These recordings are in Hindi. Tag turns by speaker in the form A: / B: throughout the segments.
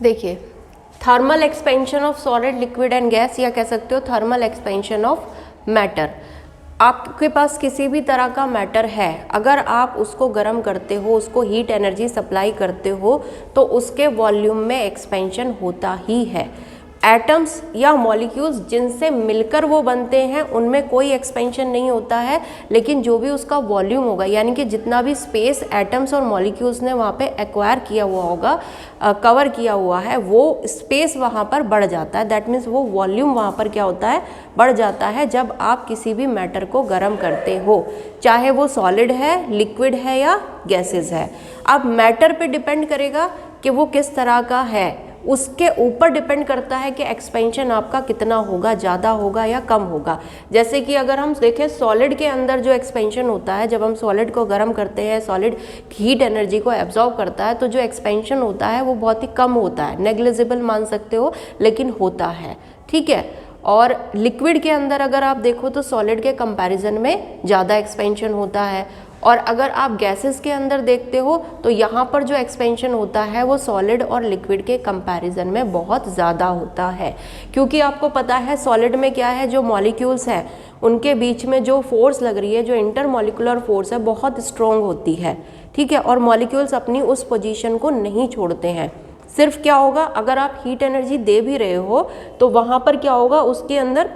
A: देखिए, thermal expansion of solid, liquid and gas, या कह सकते हो थर्मल एक्सपेंशन ऑफ मैटर। आपके पास किसी भी तरह का मैटर है, अगर आप उसको गर्म करते हो, उसको हीट एनर्जी सप्लाई करते हो, तो उसके वॉल्यूम में एक्सपेंशन होता ही है। एटम्स या मॉलिक्यूल्स जिनसे मिलकर वो बनते हैं उनमें कोई एक्सपेंशन नहीं होता है, लेकिन जो भी उसका वॉल्यूम होगा, यानी कि जितना भी स्पेस एटम्स और मॉलिक्यूल्स ने वहाँ पे एक्वायर किया हुआ होगा, कवर किया हुआ है, वो स्पेस वहाँ पर बढ़ जाता है। दैट मीन्स वो वॉल्यूम वहाँ पर क्या होता है, बढ़ जाता है जब आप किसी भी मैटर को गर्म करते हो, चाहे वो सॉलिड है, लिक्विड है या गैसेस है। अब मैटर पे डिपेंड करेगा कि वो किस तरह का है, उसके ऊपर डिपेंड करता है कि एक्सपेंशन आपका कितना होगा, ज़्यादा होगा या कम होगा। जैसे कि अगर हम देखें सॉलिड के अंदर जो एक्सपेंशन होता है, जब हम सॉलिड को गर्म करते हैं, सॉलिड हीट एनर्जी को एब्जॉर्ब करता है, तो जो एक्सपेंशन होता है वो बहुत ही कम होता है, नेग्लिजिबल मान सकते हो, लेकिन होता है, ठीक है। और लिक्विड के अंदर अगर आप देखो तो सॉलिड के कंपैरिजन में ज़्यादा एक्सपेंशन होता है। और अगर आप गैसेस के अंदर देखते हो तो यहाँ पर जो एक्सपेंशन होता है वो सॉलिड और लिक्विड के कंपैरिजन में बहुत ज़्यादा होता है, क्योंकि आपको पता है सॉलिड में क्या है, जो मॉलिक्यूल्स हैं उनके बीच में जो फोर्स लग रही है, जो इंटरमॉलिक्यूलर फोर्स है, बहुत स्ट्रॉन्ग होती है, ठीक है। और मॉलिक्यूल्स अपनी उस पोजीशन को नहीं छोड़ते हैं। सिर्फ क्या होगा, अगर आप हीट एनर्जी दे भी रहे हो तो वहाँ पर क्या होगा, उसके अंदर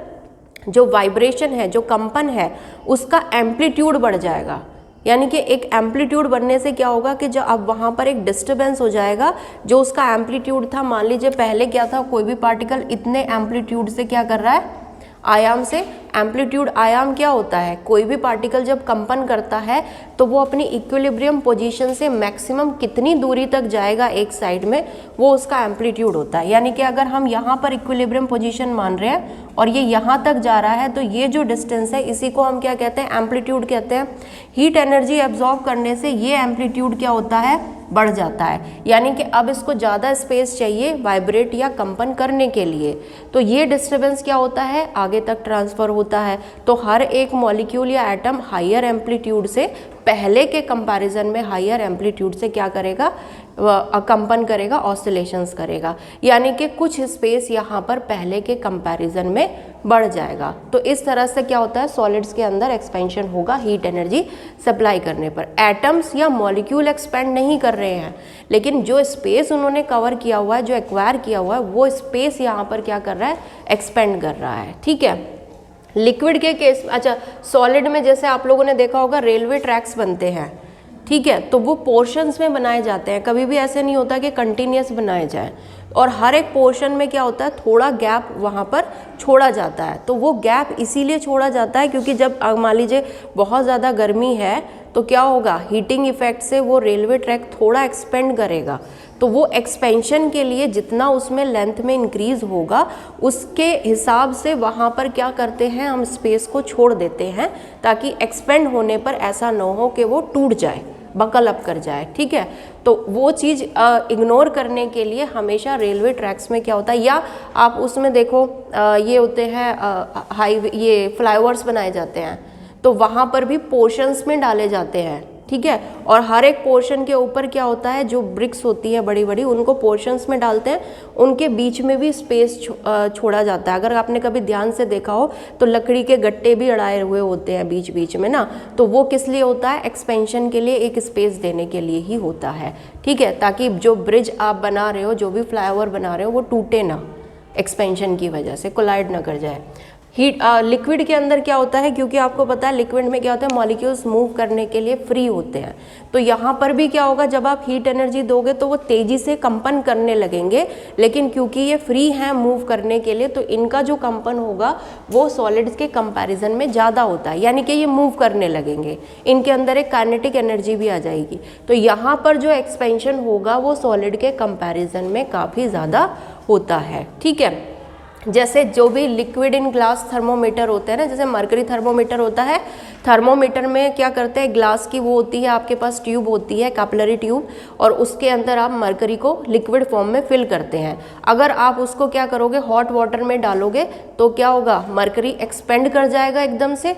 A: जो वाइब्रेशन है, जो कंपन है, उसका एम्पलीट्यूड बढ़ जाएगा। यानी कि एक एम्पलीट्यूड बढ़ने से क्या होगा कि जो अब वहाँ पर एक डिस्टर्बेंस हो जाएगा, जो उसका एम्पलीट्यूड था, मान लीजिए पहले क्या था, कोई भी पार्टिकल इतने एम्पलीट्यूड से क्या कर रहा है, आयाम से, एम्पलीट्यूड आयाम क्या होता है, कोई भी पार्टिकल जब कंपन करता है तो वो अपनी इक्विलिब्रियम पोजीशन से मैक्सिमम कितनी दूरी तक जाएगा एक साइड में, वो उसका एम्पलीट्यूड होता है। यानी कि अगर हम यहाँ पर इक्विलिब्रियम पोजीशन मान रहे हैं और ये यहाँ तक जा रहा है, तो ये जो डिस्टेंस है इसी को हम क्या कहते हैं, एम्पलीट्यूड कहते हैं। हीट एनर्जी एब्जॉर्ब करने से ये एम्पलीट्यूड क्या होता है, बढ़ जाता है। यानी कि अब इसको ज़्यादा स्पेस चाहिए वाइब्रेट या कंपन करने के लिए, तो ये डिस्टर्बेंस क्या होता है, आगे तक ट्रांसफ़र होता है। तो हर एक मॉलिक्यूल या एटम हायर एम्पलीट्यूड से, पहले के कंपैरिजन में हायर एम्पलीट्यूड से क्या करेगा, कंपन करेगा, ऑसिलेशंस करेगा। यानी कि कुछ स्पेस यहाँ पर पहले के कंपैरिजन में बढ़ जाएगा। तो इस तरह से क्या होता है, सॉलिड्स के अंदर एक्सपेंशन होगा हीट एनर्जी सप्लाई करने पर। एटम्स या मॉलिक्यूल एक्सपेंड नहीं कर रहे हैं, लेकिन जो स्पेस उन्होंने कवर किया हुआ है, जो एक्वायर किया हुआ है, वो स्पेस यहाँ पर क्या कर रहा है, एक्सपेंड कर रहा है, ठीक है। लिक्विड के केस, अच्छा सॉलिड में जैसे आप लोगों ने देखा होगा रेलवे ट्रैक्स बनते हैं, ठीक है, तो वो पोर्शंस में बनाए जाते हैं, कभी भी ऐसे नहीं होता कि कंटिन्यूस बनाए जाएं। और हर एक पोर्शन में क्या होता है, थोड़ा गैप वहाँ पर छोड़ा जाता है। तो वो गैप इसीलिए छोड़ा जाता है क्योंकि जब मान लीजिए बहुत ज़्यादा गर्मी है तो क्या होगा, हीटिंग इफेक्ट से वो रेलवे ट्रैक थोड़ा एक्सपेंड करेगा। तो वो एक्सपेंशन के लिए जितना उसमें लेंथ में इंक्रीज़ होगा, उसके हिसाब से वहाँ पर क्या करते हैं, हम स्पेस को छोड़ देते हैं, ताकि एक्सपेंड होने पर ऐसा न हो कि वो टूट जाए, बकल अप कर जाए, ठीक है। तो वो चीज़ इग्नोर करने के लिए हमेशा रेलवे ट्रैक्स में क्या होता है, या आप उसमें देखो ये होते हैं हाईवे, ये फ्लाईओवर्स बनाए जाते हैं, तो वहाँ पर भी पोर्शंस में डाले जाते हैं, ठीक है। और हर एक पोर्शन के ऊपर क्या होता है, जो ब्रिक्स होती है बड़ी बड़ी, उनको पोर्शंस में डालते हैं, उनके बीच में भी स्पेस छोड़ा जाता है। अगर आपने कभी ध्यान से देखा हो तो लकड़ी के गट्टे भी अड़ाए हुए होते हैं बीच बीच में ना, तो वो किस लिए होता है, एक्सपेंशन के लिए, एक स्पेस देने के लिए ही होता है, ठीक है, ताकि जो ब्रिज आप बना रहे हो, जो भी फ्लाईओवर बना रहे हो, वो टूटे ना, एक्सपेंशन की वजह से कोलाइड ना कर जाए। लिक्विड के अंदर क्या होता है, क्योंकि आपको पता है लिक्विड में क्या होता है, मॉलिक्यूल्स मूव करने के लिए फ्री होते हैं, तो यहाँ पर भी क्या होगा, जब आप हीट एनर्जी दोगे तो वो तेज़ी से कंपन करने लगेंगे, लेकिन क्योंकि ये फ्री हैं मूव करने के लिए, तो इनका जो कंपन होगा वो सॉलिड्स के कंपैरिजन में ज़्यादा होता है। यानी कि ये मूव करने लगेंगे, इनके अंदर एक काइनेटिक एनर्जी भी आ जाएगी, तो यहाँ पर जो एक्सपेंशन होगा वो सॉलिड के कंपैरिजन में काफ़ी ज़्यादा होता है, ठीक है। जैसे जो भी लिक्विड इन ग्लास थर्मोमीटर होते हैं ना, जैसे मरकरी थर्मोमीटर होता है, थर्मोमीटर में क्या करते हैं, ग्लास की वो होती है, आपके पास ट्यूब होती है, कैपिलरी ट्यूब, और उसके अंदर आप मरकरी को लिक्विड फॉर्म में फिल करते हैं। अगर आप उसको क्या करोगे, हॉट वाटर में डालोगे तो क्या होगा, मरकरी एक्सपेंड कर जाएगा एकदम से,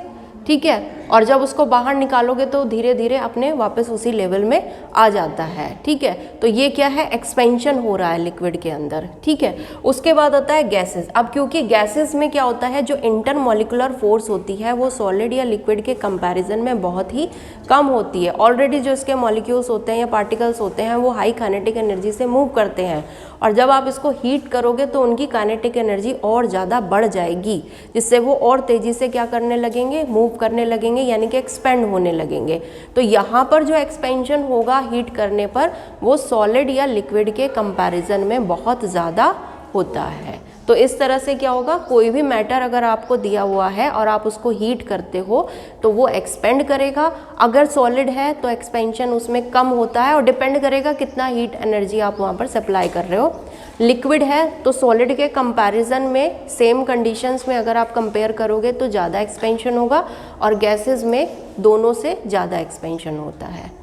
A: ठीक है, और जब उसको बाहर निकालोगे तो धीरे धीरे अपने वापस उसी लेवल में आ जाता है। ठीक है, तो ये क्या है, एक्सपेंशन हो रहा है लिक्विड के अंदर। ठीक है, उसके बाद आता है गैसेस। अब क्योंकि गैसेस में क्या होता है, जो इंटरमॉलिक्यूलर फोर्स होती है वो सॉलिड या लिक्विड के कंपैरिजन में बहुत ही कम होती है। ऑलरेडी जो इसके मॉलिक्यूल्स होते हैं या पार्टिकल्स होते हैं वो हाई काइनेटिक एनर्जी से मूव करते हैं, और जब आप इसको हीट करोगे तो उनकी काइनेटिक एनर्जी और ज़्यादा बढ़ जाएगी, जिससे वो और तेज़ी से क्या करने लगेंगे, मूव करने लगेंगे, यानी कि एक्सपेंड होने लगेंगे। तो यहाँ पर जो एक्सपेंशन होगा हीट करने पर वो सॉलिड या लिक्विड के कंपैरिजन में बहुत ज़्यादा होता है। तो इस तरह से क्या होगा, कोई भी मैटर अगर आपको दिया हुआ है और आप उसको हीट करते हो तो वो एक्सपेंड करेगा। अगर सॉलिड है तो एक्सपेंशन उसमें कम होता है और डिपेंड करेगा कितना हीट एनर्जी आप वहाँ पर सप्लाई कर रहे हो। लिक्विड है तो सॉलिड के कंपैरिजन में सेम कंडीशंस में अगर आप कंपेयर करोगे तो ज़्यादा एक्सपेंशन होगा, और गैसेस में दोनों से ज़्यादा एक्सपेंशन होता है।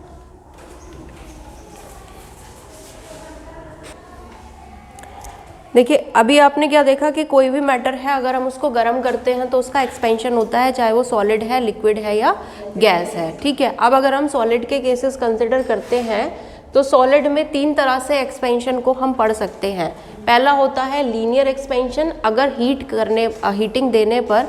A: देखिए, अभी आपने क्या देखा कि कोई भी मैटर है अगर हम उसको गर्म करते हैं तो उसका एक्सपेंशन होता है, चाहे वो सॉलिड है, लिक्विड है या गैस है। ठीक है, अब अगर हम सॉलिड के केसेस कंसिडर करते हैं तो सॉलिड में 3 तरह से एक्सपेंशन को हम पढ़ सकते हैं। पहला होता है लीनियर एक्सपेंशन। अगर हीटिंग देने पर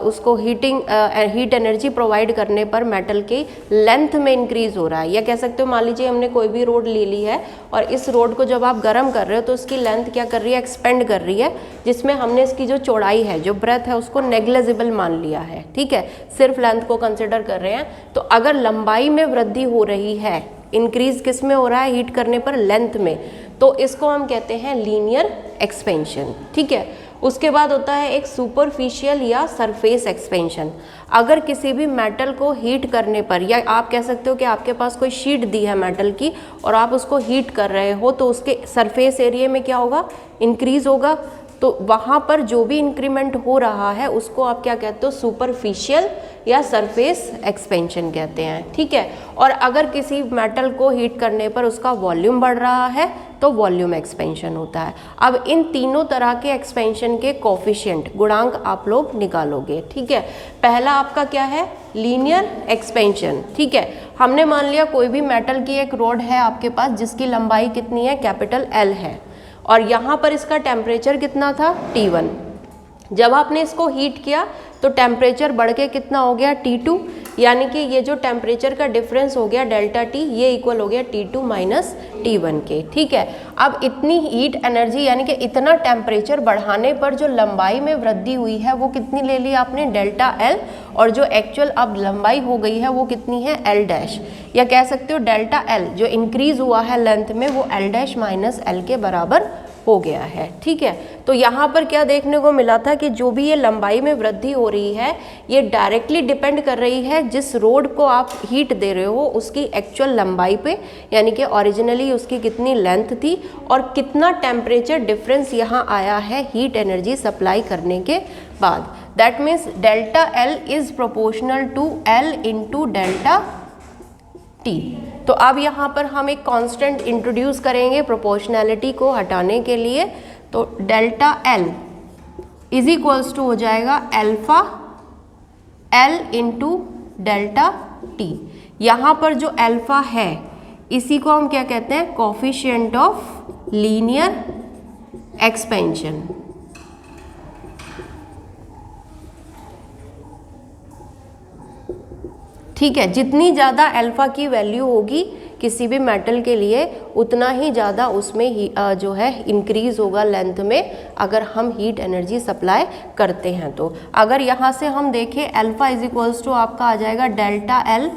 A: उसको हीट एनर्जी प्रोवाइड करने पर मेटल के लेंथ में इंक्रीज हो रहा है, या कह सकते हो मान लीजिए हमने कोई भी रोड ले ली है और इस रोड को जब आप गर्म कर रहे हो तो उसकी लेंथ क्या कर रही है, एक्सपेंड कर रही है, जिसमें हमने इसकी जो चौड़ाई है, जो ब्रेथ है, उसको नेग्लिजिबल मान लिया है। ठीक है, सिर्फ लेंथ को कंसिडर कर रहे हैं। तो अगर लंबाई में वृद्धि हो रही है, इंक्रीज किस में हो रहा है, हीट करने पर लेंथ में, तो इसको हम कहते हैं लीनियर एक्सपेंशन। ठीक है, उसके बाद होता है एक सुपरफिशियल या सरफेस एक्सपेंशन। अगर किसी भी मेटल को हीट करने पर, या आप कह सकते हो कि आपके पास कोई शीट दी है मेटल की और आप उसको हीट कर रहे हो, तो उसके सरफेस एरिया में क्या होगा, इंक्रीज होगा। तो वहाँ पर जो भी इंक्रीमेंट हो रहा है उसको आप क्या कहते हो, सुपरफिशियल या सरफेस एक्सपेंशन कहते हैं। ठीक है, और अगर किसी मेटल को हीट करने पर उसका वॉल्यूम बढ़ रहा है तो वॉल्यूम एक्सपेंशन होता है। अब इन तीनों तरह के एक्सपेंशन के कोफिशिएंट, गुणांक आप लोग निकालोगे। ठीक है, पहला आपका क्या है, लीनियर एक्सपेंशन। ठीक है, हमने मान लिया कोई भी मेटल की एक रॉड है आपके पास जिसकी लंबाई कितनी है, कैपिटल L है, और यहाँ पर इसका टेम्परेचर कितना था, T1। जब आपने इसको हीट किया तो टेम्परेचर बढ़ के कितना हो गया, T2, यानी कि ये जो टेम्परेचर का डिफरेंस हो गया डेल्टा T, ये इक्वल हो गया T2 माइनस T1 के। ठीक है, अब इतनी हीट एनर्जी यानी कि इतना टेम्परेचर बढ़ाने पर जो लंबाई में वृद्धि हुई है वो कितनी ले ली आपने, डेल्टा L, और जो एक्चुअल अब लंबाई हो गई है वो कितनी है, L डैश, या कह सकते हो डेल्टा L जो इंक्रीज हुआ है लेंथ में वो L डैश माइनस L के बराबर हो गया है। ठीक है, तो यहाँ पर क्या देखने को मिला था कि जो भी ये लंबाई में वृद्धि हो रही है ये डायरेक्टली डिपेंड कर रही है जिस रोड को आप हीट दे रहे हो उसकी एक्चुअल लंबाई पे, यानी कि ओरिजिनली उसकी कितनी लेंथ थी और कितना टेम्परेचर डिफरेंस यहाँ आया है हीट एनर्जी सप्लाई करने के बाद। That means delta L is proportional to L into delta T। तो अब यहाँ पर हम एक कांस्टेंट इंट्रोड्यूस करेंगे प्रोपोर्शनैलिटी को हटाने के लिए। तो delta L is equals to हो जाएगा alpha L into delta T। यहाँ पर जो अल्फा है इसी को हम क्या कहते हैं, कोफिशिएंट ऑफ लीनियर एक्सपेंशन। ठीक है, जितनी ज़्यादा अल्फा की वैल्यू होगी किसी भी मेटल के लिए उतना ही ज़्यादा उसमें ही जो है इंक्रीज होगा लेंथ में, अगर हम हीट एनर्जी सप्लाई करते हैं। तो अगर यहाँ से हम देखें अल्फा इज इक्वल्स टू आपका आ जाएगा delta L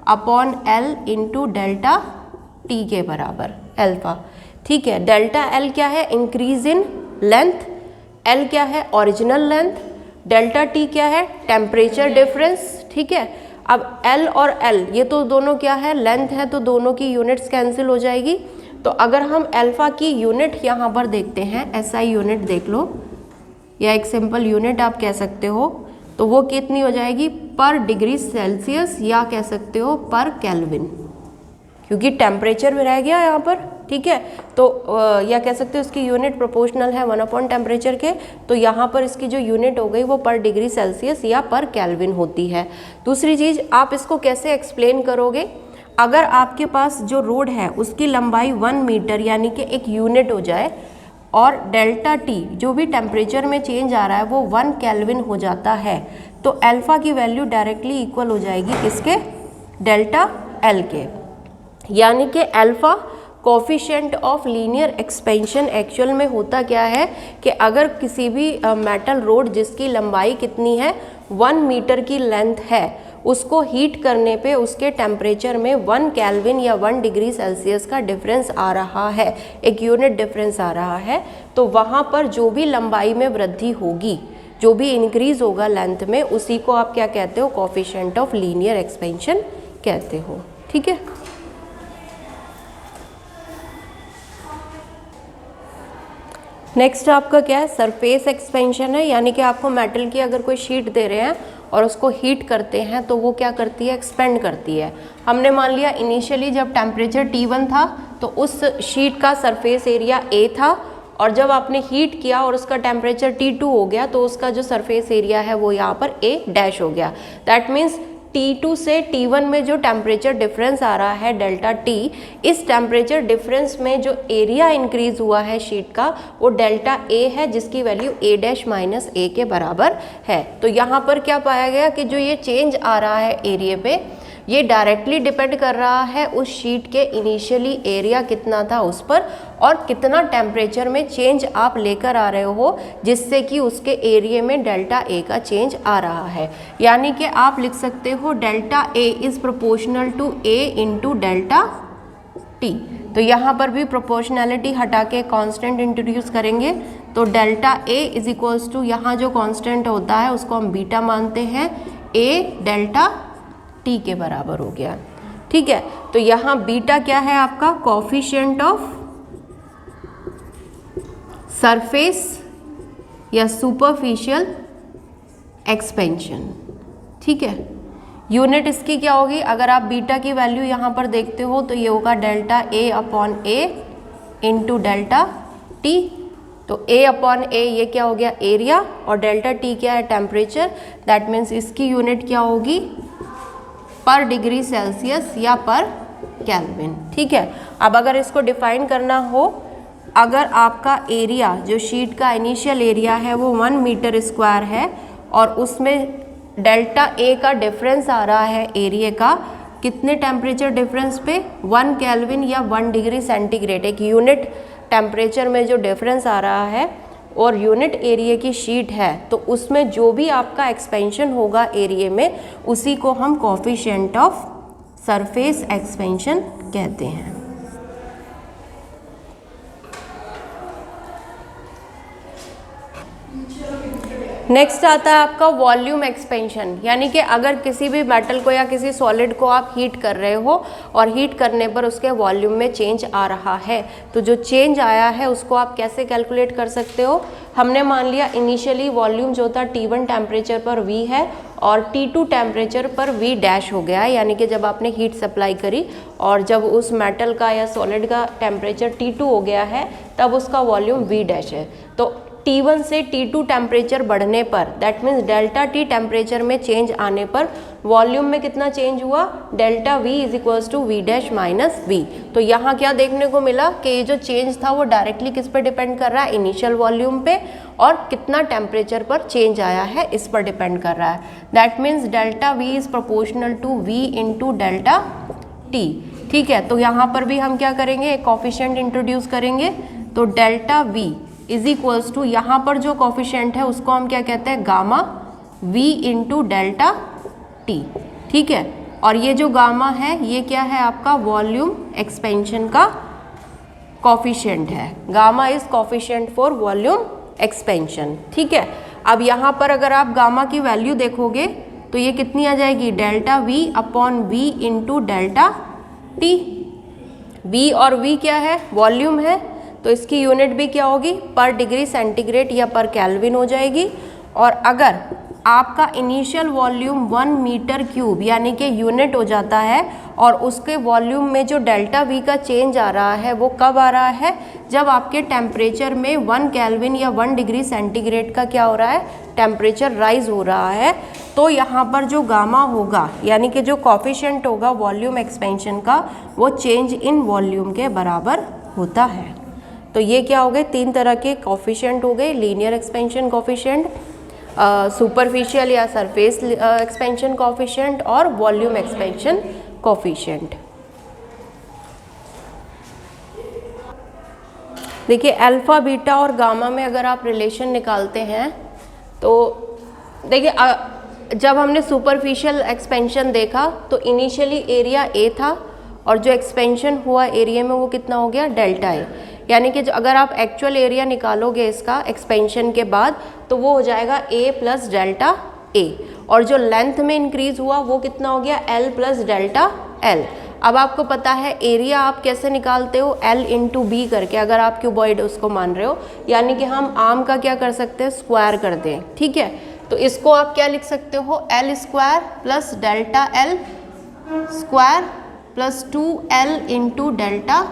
A: upon L into delta T के बराबर अल्फा। ठीक है, डेल्टा L क्या है, इंक्रीज इन लेंथ, L क्या है, ओरिजिनल लेंथ, डेल्टा T क्या है, टेम्परेचर डिफरेंस। ठीक है, अब L और L ये तो दोनों क्या है, लेंथ है, तो दोनों की यूनिट्स कैंसिल हो जाएगी। तो अगर हम अल्फा की यूनिट यहाँ पर देखते हैं, SI यूनिट देख लो या एक सिंपल यूनिट आप कह सकते हो, तो वो कितनी हो जाएगी, पर डिग्री सेल्सियस या कह सकते हो पर केल्विन। क्योंकि टेम्परेचर में रह गया यहाँ पर, ठीक है। तो या कह सकते हो इसकी यूनिट प्रोपोर्शनल है 1 टेम्परेचर के, तो यहाँ पर इसकी जो यूनिट हो गई वो पर डिग्री सेल्सियस या पर केल्विन होती है। दूसरी चीज़, आप इसको कैसे एक्सप्लेन करोगे, अगर आपके पास जो रोड है उसकी लंबाई 1 मीटर यानी कि एक यूनिट हो जाए और डेल्टा टी जो भी टेम्परेचर में चेंज आ रहा है वो 1 केल्विन हो जाता है, तो अल्फ़ा की वैल्यू डायरेक्टली इक्वल हो जाएगी किसके, डेल्टा एल के। यानी कि alpha coefficient of linear expansion actual में होता क्या है कि अगर किसी भी मेटल रोड जिसकी लंबाई कितनी है 1 मीटर की लेंथ है, उसको हीट करने पे उसके टेम्परेचर में 1 केल्विन या 1 डिग्री सेल्सियस का डिफरेंस आ रहा है, एक यूनिट डिफरेंस आ रहा है, तो वहाँ पर जो भी लंबाई में वृद्धि होगी, जो भी इंक्रीज होगा लेंथ में, उसी को आप क्या कहते हो, कोफिशिएंट ऑफ लीनियर एक्सपेंशन कहते हो, ठीक है। नेक्स्ट आपका क्या है, सरफेस एक्सपेंशन है, यानी कि आपको मेटल की अगर कोई शीट दे रहे हैं और उसको हीट करते हैं तो वो क्या करती है, एक्सपेंड करती है। हमने मान लिया इनिशियली जब टेम्परेचर T1 था तो उस शीट का सरफेस एरिया A था, और जब आपने हीट किया और उसका टेम्परेचर T2 हो गया तो उसका जो सरफेस एरिया है वो यहाँ पर A डैश हो गया। दैट मीन्स T2 से T1 में जो टेम्परेचर डिफरेंस आ रहा है डेल्टा T, इस टेम्परेचर डिफरेंस में जो एरिया इंक्रीज हुआ है शीट का वो डेल्टा A है, जिसकी value A dash minus A के बराबर है। तो यहाँ पर क्या पाया गया कि जो ये चेंज आ रहा है एरिया पे, ये डायरेक्टली डिपेंड कर रहा है उस शीट के इनिशियली एरिया कितना था उस पर, और कितना टेम्परेचर में चेंज आप लेकर आ रहे हो जिससे कि उसके एरिया में डेल्टा ए का चेंज आ रहा है। यानी कि आप लिख सकते हो delta A is proportional to A into delta T. तो यहाँ पर भी प्रोपोर्शनैलिटी हटा के कांस्टेंट इंट्रोड्यूस करेंगे, तो delta A is equals to, यहाँ जो कांस्टेंट होता है उसको हम बीटा मानते हैं, ए डेल्टा टी के बराबर हो गया, ठीक है। तो यहाँ बीटा क्या है आपका, कोफिशिएंट ऑफ सरफेस या सुपरफिशियल एक्सपेंशन, ठीक है। यूनिट इसकी क्या होगी, अगर आप बीटा की वैल्यू यहाँ पर देखते हो तो ये होगा delta A upon A into delta T. तो ए अपॉन ए ये क्या हो गया, एरिया, और डेल्टा टी क्या है, टेम्परेचर। दैट मीन्स इसकी यूनिट क्या होगी, पर डिग्री सेल्सियस या पर केल्विन, ठीक है। अब अगर इसको डिफाइन करना हो, अगर आपका एरिया जो शीट का इनिशियल एरिया है वो 1 मीटर स्क्वायर है और उसमें डेल्टा ए का डिफरेंस आ रहा है एरिया का, कितने टेम्परेचर डिफरेंस पे, 1 केल्विन या 1 डिग्री सेंटीग्रेड, एक यूनिट टेम्परेचर में जो डिफरेंस आ रहा है और यूनिट एरिया की शीट है, तो उसमें जो भी आपका एक्सपेंशन होगा एरिया में उसी को हम कोफिशिएंट ऑफ सरफेस एक्सपेंशन कहते हैं। नेक्स्ट आता है आपका वॉल्यूम एक्सपेंशन, यानी कि अगर किसी भी मेटल को या किसी सॉलिड को आप हीट कर रहे हो और हीट करने पर उसके वॉल्यूम में चेंज आ रहा है, तो जो चेंज आया है उसको आप कैसे कैलकुलेट कर सकते हो। हमने मान लिया इनिशियली वॉल्यूम जो था T1 टेम्परेचर पर V है और T2 टेम्परेचर पर V डैश हो गया है, यानी कि जब आपने हीट सप्लाई करी और जब उस मेटल का या सॉलिड का टेम्परेचर T2 हो गया है तब उसका वॉल्यूम V डैश है। तो T1 से T2 टेम्परेचर बढ़ने पर, that means delta T temperature में चेंज आने पर वॉल्यूम में कितना चेंज हुआ, delta V is equals to V dash minus V। तो यहाँ क्या देखने को मिला कि ये जो चेंज था वो डायरेक्टली किस पर डिपेंड कर रहा है, इनिशियल वॉल्यूम पे, और कितना टेम्परेचर पर चेंज आया है इस पर डिपेंड कर रहा है। That means delta V is proportional to V into delta T, ठीक है। तो यहाँ पर भी हम क्या करेंगे, एक कोफिशिएंट इंट्रोड्यूस करेंगे, तो delta V is equals to, यहाँ पर जो कोफिशिएंट है उसको हम क्या कहते हैं, gamma V into delta T, ठीक है। और ये जो गामा है ये क्या है आपका वॉल्यूम एक्सपेंशन का कोफिशिएंट है, gamma is coefficient for volume expansion, ठीक है। अब यहाँ पर अगर आप गामा की वैल्यू देखोगे तो ये कितनी आ जाएगी, delta V upon V into delta T। V और V क्या है, वॉल्यूम है, तो इसकी यूनिट भी क्या होगी, पर डिग्री सेंटीग्रेड या पर केल्विन हो जाएगी। और अगर आपका इनिशियल वॉल्यूम 1 मीटर क्यूब यानी कि यूनिट हो जाता है, और उसके वॉल्यूम में जो डेल्टा वी का चेंज आ रहा है वो कब आ रहा है, जब आपके टेम्परेचर में 1 केल्विन या 1 डिग्री सेंटीग्रेड का क्या हो रहा है, टेम्परेचर राइज हो रहा है। तो यहाँ पर जो गामा होगा यानी कि जो कॉफिशिएंट होगा वॉल्यूम एक्सपेंशन का, वो चेंज इन वॉल्यूम के बराबर होता है। तो ये क्या हो गए, 3 तरह के कॉफिशिएंट हो गए, लीनियर एक्सपेंशन कॉफिशिएंट, सुपरफिशियल या सरफेस एक्सपेंशन कॉफिशिएंट और वॉल्यूम एक्सपेंशन कॉफिशिएंट। देखिए अल्फा बीटा और गामा में अगर आप रिलेशन निकालते हैं तो देखिए जब हमने सुपरफिशियल एक्सपेंशन देखा तो इनिशियली एरिया ए था और जो एक्सपेंशन हुआ एरिया में वो कितना हो गया, डेल्टा ए। यानी कि जो अगर आप एक्चुअल एरिया निकालोगे इसका एक्सपेंशन के बाद तो वो हो जाएगा ए प्लस डेल्टा ए, और जो लेंथ में इंक्रीज हुआ वो कितना हो गया, एल प्लस डेल्टा एल। अब आपको पता है एरिया आप कैसे निकालते हो, एल इंटू बी करके, अगर आप क्यूबॉइड उसको मान रहे हो, यानी कि हम आर्म का क्या कर सकते हैं, स्क्वायर कर दें, ठीक है। तो इसको आप क्या लिख सकते हो, L square plus delta L square plus 2l into delta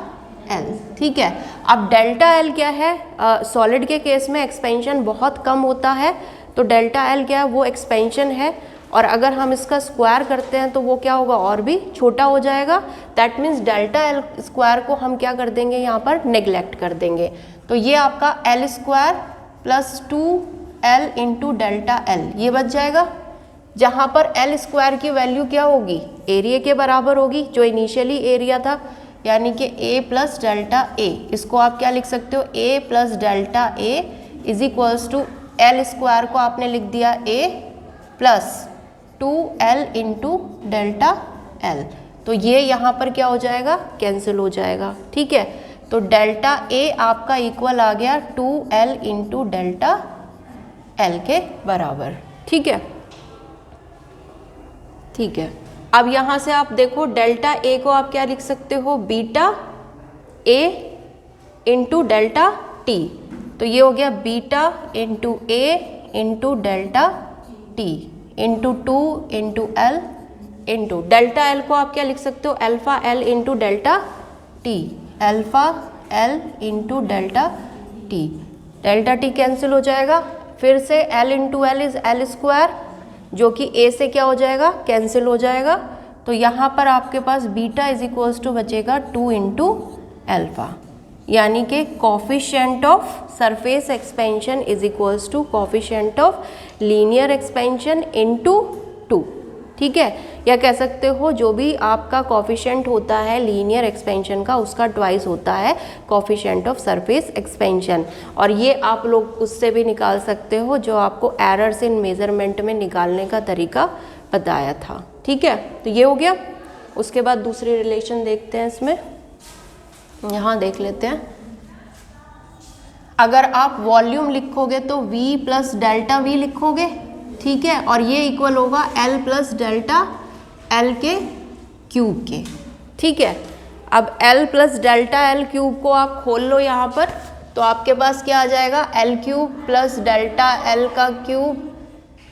A: L, ठीक है। अब डेल्टा एल क्या है, सॉलिड के केस में एक्सपेंशन बहुत कम होता है, तो डेल्टा एल क्या है, वो एक्सपेंशन है, और अगर हम इसका स्क्वायर करते हैं तो वो क्या होगा, और भी छोटा हो जाएगा। That means delta L square को हम क्या कर देंगे, यहाँ पर नेग्लेक्ट कर देंगे। तो ये आपका L square plus 2l into delta L ये बच जाएगा, जहाँ पर एल स्क्वायर की वैल्यू क्या होगी, एरिया के बराबर होगी, जो इनिशियली एरिया था, यानी कि ए प्लस डेल्टा ए। इसको आप क्या लिख सकते हो, A plus delta A is equals to L square को आपने लिख दिया A plus 2l into delta L. तो ये यहाँ पर क्या हो जाएगा, कैंसिल हो जाएगा, ठीक है। तो डेल्टा ए आपका इक्वल आ गया 2l इंटू डेल्टा एल के बराबर, ठीक है, ठीक है। अब यहाँ से आप देखो डेल्टा ए को आप क्या लिख सकते हो, beta A into delta T. तो ये हो गया beta into A into delta T into 2 into L into delta L को आप क्या लिख सकते हो, alpha L into delta T, alpha L into delta T. Delta T cancel हो जाएगा, फिर से L into L is L square, जो कि ए से क्या हो जाएगा, कैंसिल हो जाएगा। तो यहाँ पर आपके पास बीटा इज इक्वल्स टू बचेगा 2 इंटू एल्फा, यानी कि coefficient of surface expansion is equals to coefficient of linear expansion into 2, ठीक है। या कह सकते हो जो भी आपका कॉफिशिएंट होता है लीनियर एक्सपेंशन का, उसका ट्वाइस होता है कॉफिशिएंट ऑफ सरफेस एक्सपेंशन। और ये आप लोग उससे भी निकाल सकते हो जो आपको एरर्स इन मेजरमेंट में निकालने का तरीका बताया था, ठीक है। तो ये हो गया। उसके बाद दूसरी रिलेशन देखते हैं, इसमें यहाँ देख लेते हैं। अगर आप वॉल्यूम लिखोगे तो v प्लस डेल्टा वी लिखोगे, ठीक है, और ये इक्वल होगा L प्लस डेल्टा L के क्यूब के, ठीक है। अब L plus delta L cube को आप खोल लो यहाँ पर, तो आपके पास क्या आ जाएगा, L cube plus delta L का cube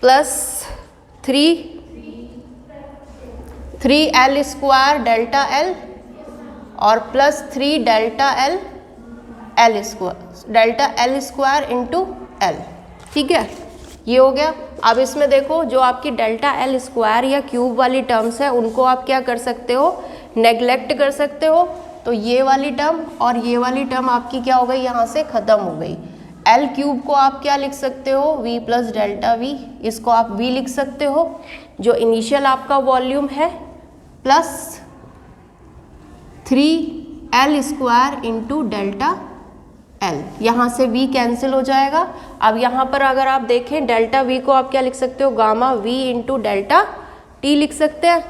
A: plus 3L square delta L और plus 3 delta L square delta L square into L, ठीक है। ये हो गया। अब इसमें देखो जो आपकी डेल्टा एल स्क्वायर या क्यूब वाली टर्म्स है उनको आप क्या कर सकते हो, नेग्लेक्ट कर सकते हो। तो ये वाली टर्म और ये वाली टर्म आपकी क्या हो गई, यहाँ से ख़त्म हो गई। एल क्यूब को आप क्या लिख सकते हो, वी प्लस डेल्टा वी, इसको आप वी लिख सकते हो जो इनिशियल आपका वॉल्यूम है, plus 3L square into delta L. यहाँ से v कैंसिल हो जाएगा। अब यहाँ पर अगर आप देखें डेल्टा v को आप क्या लिख सकते हो, gamma v into delta T लिख सकते हैं।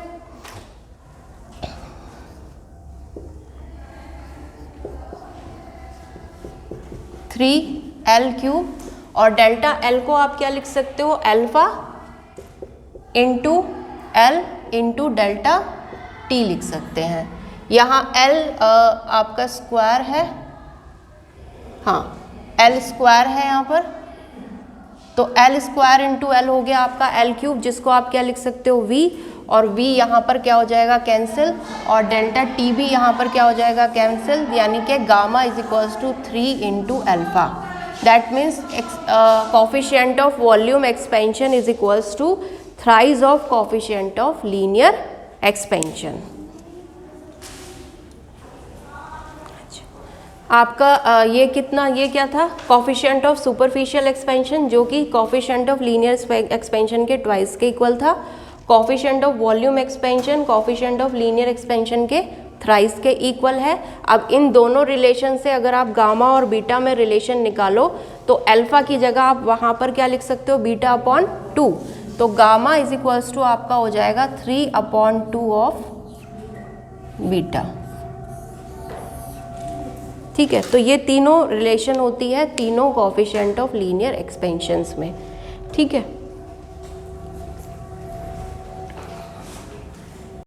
A: थ्री एल क्यूब और डेल्टा एल को आप क्या लिख सकते हो, alpha into L into delta T लिख सकते हैं। यहाँ एल आपका स्क्वायर है, हाँ एल स्क्वायर है यहाँ पर, तो एल स्क्वायर इंटू एल हो गया आपका एल क्यूब, जिसको आप क्या लिख सकते हो v, और v यहाँ पर क्या हो जाएगा कैंसिल, और डेल्टा टी भी यहाँ पर क्या हो जाएगा कैंसिल, यानी कि gamma is equals to 3 into alpha. That means coefficient of volume expansion is equals to thrice of coefficient of linear expansion. आपका ये कितना, ये क्या था, कोफिशिएंट ऑफ सुपरफिशियल एक्सपेंशन जो कि कोफिशिएंट ऑफ लीनियर एक्सपेंशन के ट्वाइस के इक्वल था, coefficient of volume expansion coefficient of linear expansion के थ्राइस के इक्वल है। अब इन दोनों रिलेशन से अगर आप गामा और बीटा में रिलेशन निकालो तो अल्फा की जगह आप वहाँ पर क्या लिख सकते हो, बीटा अपॉन 2, तो गामा इज इक्वल्स टू आपका हो जाएगा 3/2 ऑफ बीटा। ठीक है, तो ये तीनों रिलेशन होती है तीनों कोफिशिएंट ऑफ लीनियर एक्सपेंशंस में। ठीक है।